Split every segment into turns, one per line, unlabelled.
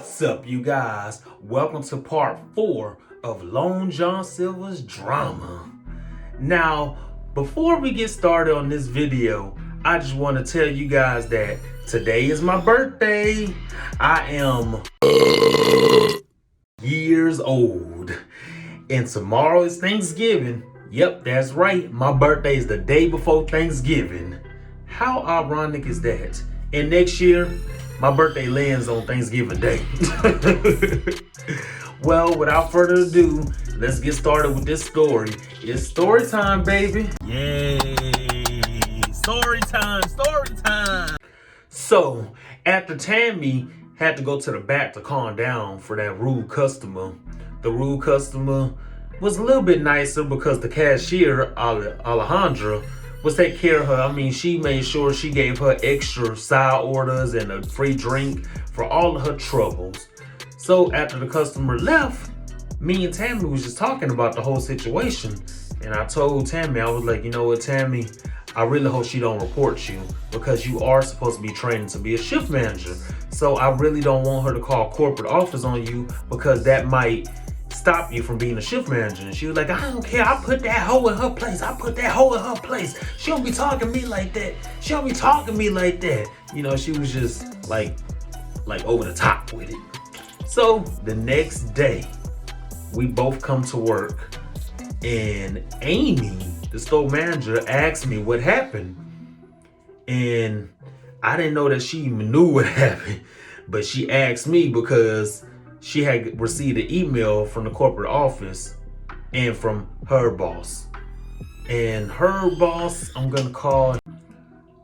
What's up, you guys? Welcome to part 4 of Long John Silver's drama. Now, before we get started on this video, I just want to tell you guys that today is my birthday. I am years old. And tomorrow is Thanksgiving. Yep, that's right. My birthday is the day before Thanksgiving. How ironic is that? And next year, my birthday lands on Thanksgiving Day. Well, without further ado, let's get started with this story. It's story time, baby. Yay! Story time, story time. So, after Tammy had to go to the back to calm down for that rude customer, the rude customer was a little bit nicer because the cashier, Alejandra, was taking care of her. I mean, she made sure she gave her extra side orders and a free drink for all of her troubles. So after the customer left, me and Tammy was just talking about the whole situation. And I told Tammy, I was like, you know what, Tammy, I really hope she don't report you because you are supposed to be trained to be a shift manager. So I really don't want her to call corporate office on you because that might stop you from being a shift manager. And she was like, I don't care. I put that hoe in her place. I put that hoe in her place. She don't be talking to me like that. She don't be talking to me like that. You know, she was just like over the top with it. So the next day, we both come to work and Amy, the store manager, asked me what happened. And I didn't know that she even knew what happened, but she asked me because she had received an email from the corporate office and from her boss. And her boss, I'm gonna call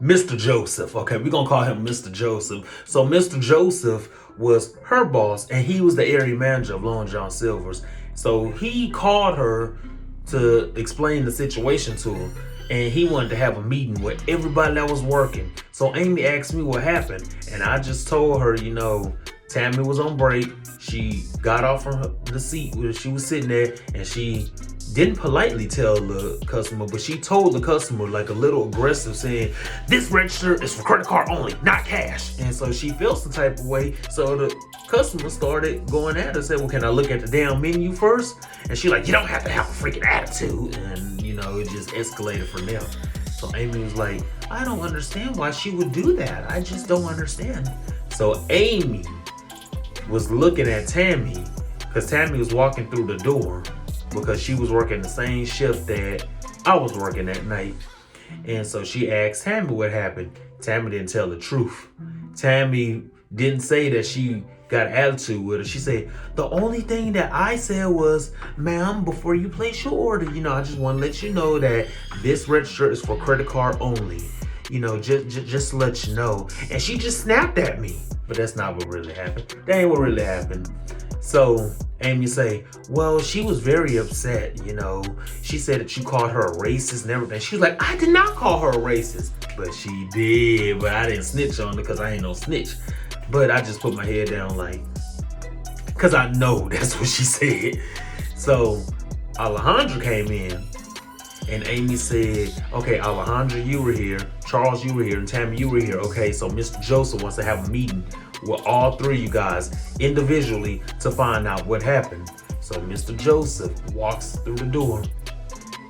Mr. Joseph. Okay, we're gonna call him Mr. Joseph. So Mr. Joseph was her boss and he was the area manager of Long John Silver's. So he called her to explain the situation to her. And he wanted to have a meeting with everybody that was working. So Amy asked me what happened. And I just told her, you know, Tammy was on break. She got off from the seat where she was sitting there and she didn't politely tell the customer, but she told the customer like a little aggressive saying, this register is for credit card only, not cash. And so she felt some type of way. So the customer started going at her, said, well, can I look at the damn menu first? And she like, you don't have to have a freaking attitude. And you know, it just escalated from there. So Amy was like, I don't understand why she would do that. I just don't understand. So Amy was looking at Tammy because Tammy was walking through the door because she was working the same shift that I was working that night. And so she asked Tammy what happened. Tammy didn't tell the truth. Tammy didn't say that she got attitude with her. She said, the only thing that I said was, ma'am, before you place your order, you know, I just want to let you know that this register is for credit card only. You know, just to let you know. And she just snapped at me. But that's not what really happened. That ain't what really happened. So Amy say, well, she was very upset, you know. She said that you called her a racist and everything. She was like, I did not call her a racist. But she did. But I didn't snitch on her because I ain't no snitch. But I just put my head down like, because I know that's what she said. So Alejandra came in. And Amy said, okay, Alejandra, you were here. Charles, you were here. And Tammy, you were here. Okay, so Mr. Joseph wants to have a meeting with all three of you guys individually to find out what happened. So Mr. Joseph walks through the door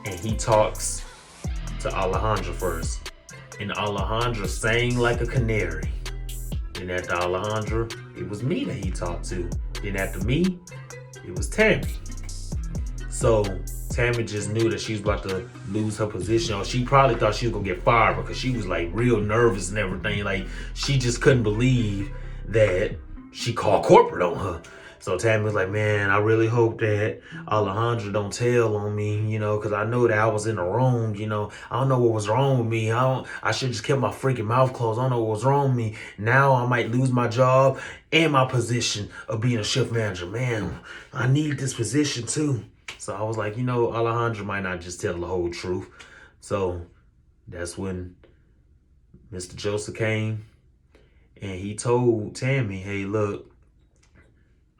and he talks to Alejandra first. And Alejandra sang like a canary. Then after Alejandra, it was me that he talked to. Then after me, it was Tammy. So Tammy just knew that she was about to lose her position, or she probably thought she was gonna get fired because she was like real nervous and everything. Like she just couldn't believe that she called corporate on her. So Tammy was like, man, I really hope that Alejandra don't tell on me, you know, because I know that I was in the wrong, you know. I don't know what was wrong with me. I should just kept my freaking mouth closed. I don't know what was wrong with me. Now I might lose my job and my position of being a shift manager. Man, I need this position too. So I was like, you know, Alejandra might not just tell the whole truth. So that's when Mr. Joseph came and he told Tammy, hey, look,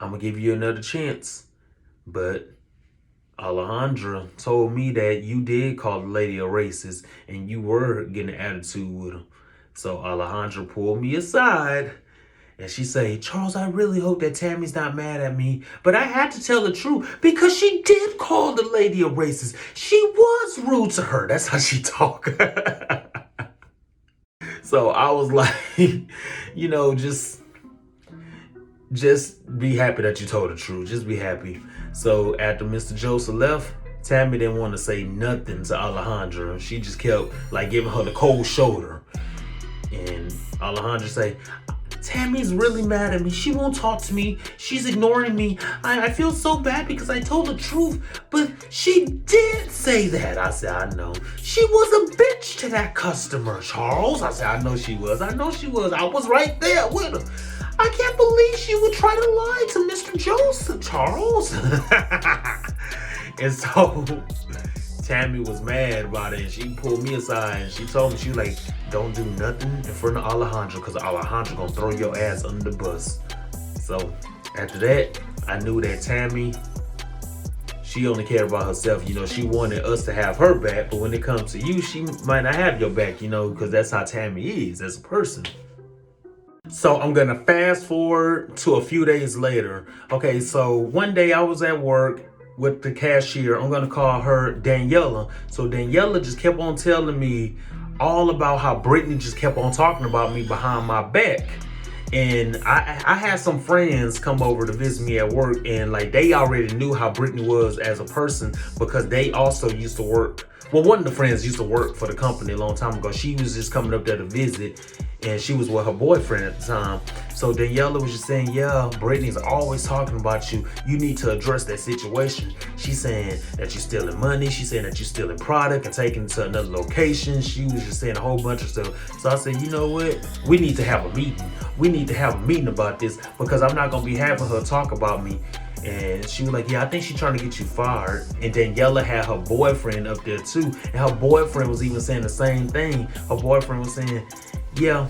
I'm going to give you another chance. But Alejandra told me that you did call the lady a racist and you were getting an attitude with her. So Alejandra pulled me aside And she say, Charles, I really hope that Tammy's not mad at me, but I had to tell the truth because she did call the lady a racist. She was rude to her. That's how she talk. So I was like, just be happy that you told the truth. Just be happy. So after Mr. Joseph left, Tammy didn't want to say nothing to Alejandra. She just kept like giving her the cold shoulder. And Alejandra say, Tammy's really mad at me. She won't talk to me. She's ignoring me. I feel so bad because I told the truth. But she did say that. I said, I know. She was a bitch to that customer, Charles. I said, I know she was. I know she was. I was right there with her. I can't believe she would try to lie to Mr. Joseph, Charles. And so Tammy was mad about it, and she pulled me aside and she told me, she was like, don't do nothing in front of Alejandra because Alejandra gonna throw your ass under the bus. So after that, I knew that Tammy, she only cared about herself. She wanted us to have her back, but when it comes to you, she might not have your back, because that's how Tammy is as a person. So I'm gonna fast forward to a few days later. Okay, so one day I was at work with the cashier. I'm gonna call her Daniela. So Daniela just kept on telling me all about how Brittany just kept on talking about me behind my back. And I had some friends come over to visit me at work, and like they already knew how Brittany was as a person because they also used to work. Well, one of the friends used to work for the company a long time ago. She was just coming up there to visit, and she was with her boyfriend at the time. So Daniela was just saying, yeah, Brittany's always talking about you. You need to address that situation. She's saying that you're stealing money. She's saying that you're stealing product and taking it to another location. She was just saying a whole bunch of stuff. So I said, you know what? We need to have a meeting. We need to have a meeting about this because I'm not going to be having her talk about me. And she was like, yeah, I think she's trying to get you fired. And Daniela had her boyfriend up there too. And her boyfriend was even saying the same thing. Her boyfriend was saying, yeah,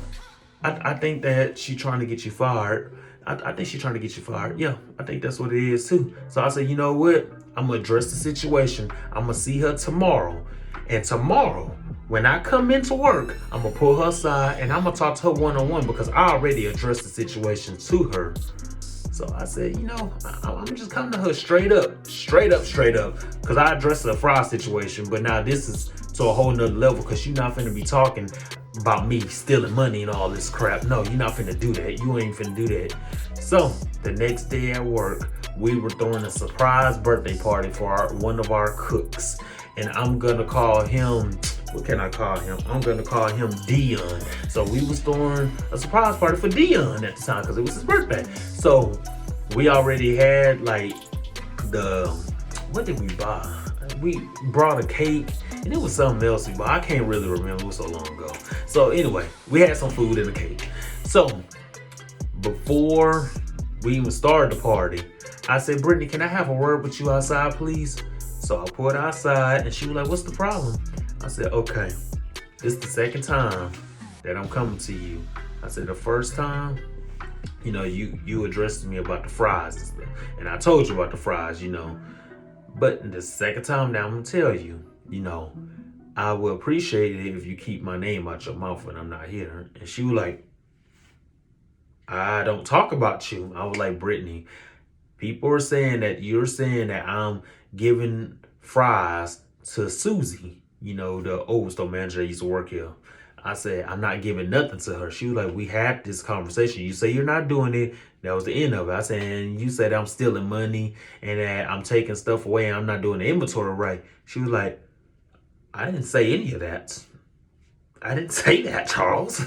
I think that she's trying to get you fired. I think she's trying to get you fired. Yeah, I think that's what it is too. So I said, you know what? I'm going to address the situation. I'm going to see her tomorrow. And tomorrow, when I come into work, I'm going to pull her aside and I'm going to talk to her one-on-one because I already addressed the situation to her. So I said, I'm just coming to her straight up. Because I addressed the fry situation, but now this is to a whole nother level because you're not finna be talking about me stealing money and all this crap. No, you're not finna do that. You ain't finna do that. So the next day at work, we were throwing a surprise birthday party for one of our cooks. And I'm gonna call him, what can I call him? I'm gonna call him Dion. So we was throwing a surprise party for Dion at the time because it was his birthday. So we already had like what did we buy? We brought a cake and it was something else we bought. I can't really remember, it was so long ago. So anyway, we had some food and a cake. So before we even started the party, I said, Brittany, can I have a word with you outside, please? So I pulled her outside and she was like, what's the problem? I said, okay, this is the second time that I'm coming to you. I said, the first time, you addressed me about the fries and stuff. And I told you about the fries, But the second time now I'm gonna tell you, I will appreciate it if you keep my name out your mouth when I'm not here. And she was like, I don't talk about you. I was like, Brittany, people are saying that you're saying that I'm giving fries to Susie, the old store manager that used to work here. I said, I'm not giving nothing to her. She was like, we had this conversation. You say you're not doing it. That was the end of it. I said, and you said I'm stealing money and that I'm taking stuff away and I'm not doing the inventory right. She was like, I didn't say any of that. I didn't say that, Charles.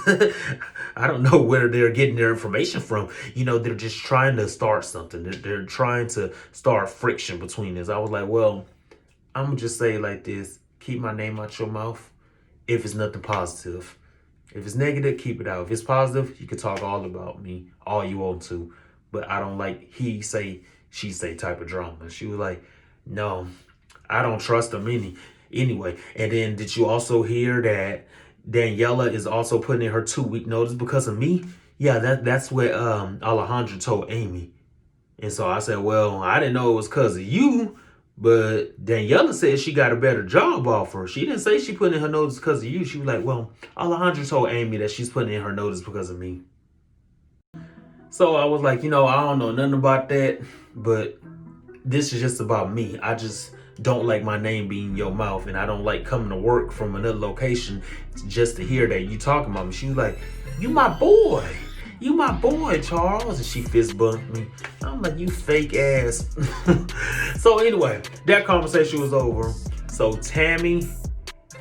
I don't know where they're getting their information from. They're just trying to start something. They're trying to start friction between us. I was like, well, I'm going to just say it like this. Keep my name out your mouth if it's nothing positive. If it's negative, keep it out. If it's positive, you can talk all about me, all you want to. But I don't like he say, she say type of drama. She was like, no, I don't trust them anyway. And then did you also hear that Daniela is also putting in her 2-week notice because of me? Yeah, that's what Alejandra told Amy. And so I said, well, I didn't know it was because of you, but Daniela said she got a better job offer. She didn't say she put in her notice because of you. She was like, well, Alejandra told Amy that she's putting in her notice because of me. So I was like, I don't know nothing about that, but this is just about me. I just don't like my name being in your mouth, and I don't like coming to work from another location just to hear that you talking about me. She was like, you my boy. You my boy, Charles. And she fist bumped me. I'm like, you fake ass. So anyway, that conversation was over. So Tammy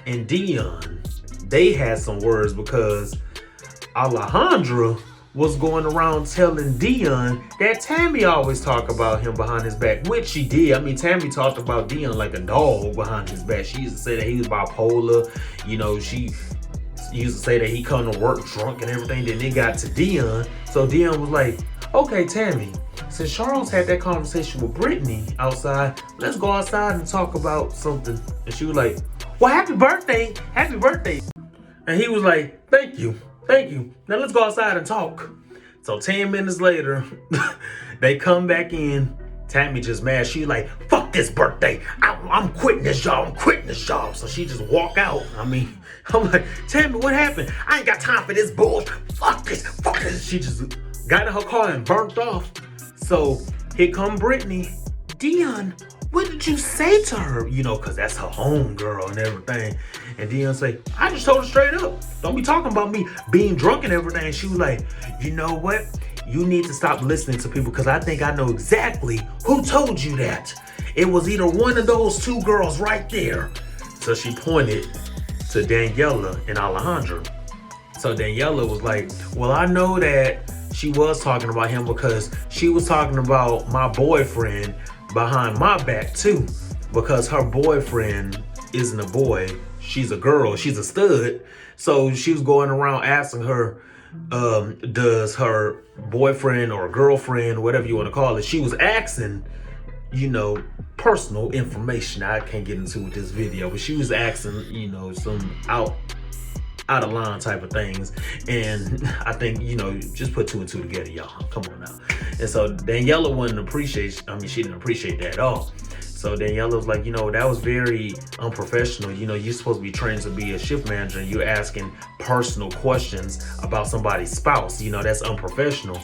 and Dion, they had some words because Alejandra was going around telling Dion that Tammy always talk about him behind his back, which she did. I mean, Tammy talked about Dion like a dog behind his back. She used to say that he was bipolar. She used to say that he come to work drunk and everything. Then it got to Dion. So Dion was like, okay, Tammy, since Charles had that conversation with Brittany outside, let's go outside and talk about something. And she was like, well, happy birthday. Happy birthday. And he was like, thank you. Thank you. Now let's go outside and talk. So 10 minutes later, they come back in. Tammy just mad. She like, fuck this birthday. I'm quitting this job. I'm quitting this job. So she just walk out. I'm like, Tammy, what happened? I ain't got time for this bullshit. Fuck this. Fuck this. She just got in her car and burnt off. So here come Brittany. Dion, what did you say to her? Because that's her home girl and everything. And Dion say, I just told her straight up. Don't be talking about me being drunk and everything. And she was like, you know what? You need to stop listening to people because I think I know exactly who told you that. It was either one of those two girls right there. So she pointed to Daniela and Alejandra. So Daniela was like, well, I know that she was talking about him because she was talking about my boyfriend behind my back too, because her boyfriend isn't a boy, she's a girl, she's a stud. So she was going around asking her, does her boyfriend or girlfriend, whatever you want to call it, she was asking, personal information I can't get into with this video, but she was asking, some out of line type of things. And I think, just put two and two together, y'all. Come on now. And so Daniela she didn't appreciate that at all. So Daniela was like, that was very unprofessional. You're supposed to be trained to be a shift manager and you're asking personal questions about somebody's spouse. That's unprofessional.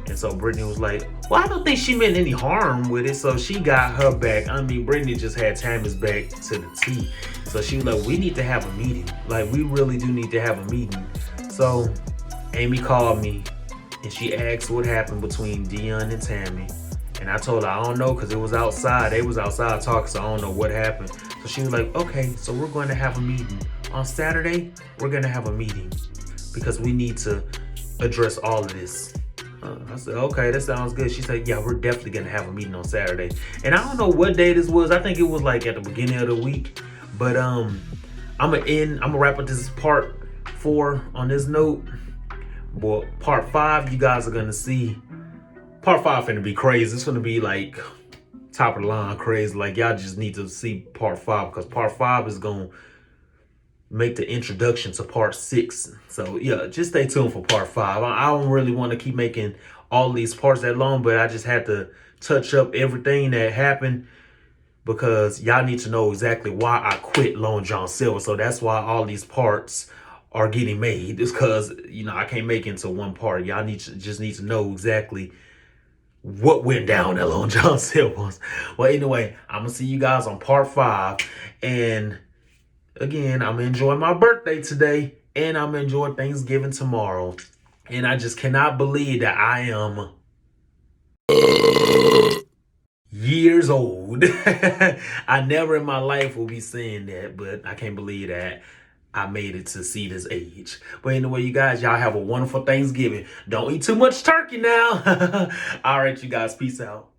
And so Brittany was like, well, I don't think she meant any harm with it. So she got her back. Brittany just had Tammy's back to the T. So she was like, we need to have a meeting. Like, we really do need to have a meeting. So Amy called me and she asked what happened between Dion and Tammy. And I told her, I don't know, because it was outside. They was outside talking, so I don't know what happened. So she was like, okay, so we're going to have a meeting. On Saturday, we're going to have a meeting because we need to address all of this. I said, okay, that sounds good. She said, yeah, we're definitely going to have a meeting on Saturday. And I don't know what day this was. I think it was like at the beginning of the week. But I'm going to wrap up this part 4 on this note. Well, part 5, you guys are going to see. Part 5 finna be crazy. It's gonna be like top of the line crazy. Like, y'all just need to see part 5 because part 5 is gonna make the introduction to part 6. So yeah, just stay tuned for part 5. I don't really want to keep making all these parts that long, but I just had to touch up everything that happened because y'all need to know exactly why I quit Long John Silver. So that's why all these parts are getting made. It's because I can't make it into one part. Y'all just need to know exactly what went down at Long John Silver's. Well, anyway, I'm gonna see you guys on part 5. And again, I'm enjoying my birthday today, and I'm enjoying Thanksgiving tomorrow. And I just cannot believe that I am years old. I never in my life will be saying that, but I can't believe that I made it to see this age. But anyway, you guys, y'all have a wonderful Thanksgiving. Don't eat too much turkey now. All right, you guys, peace out.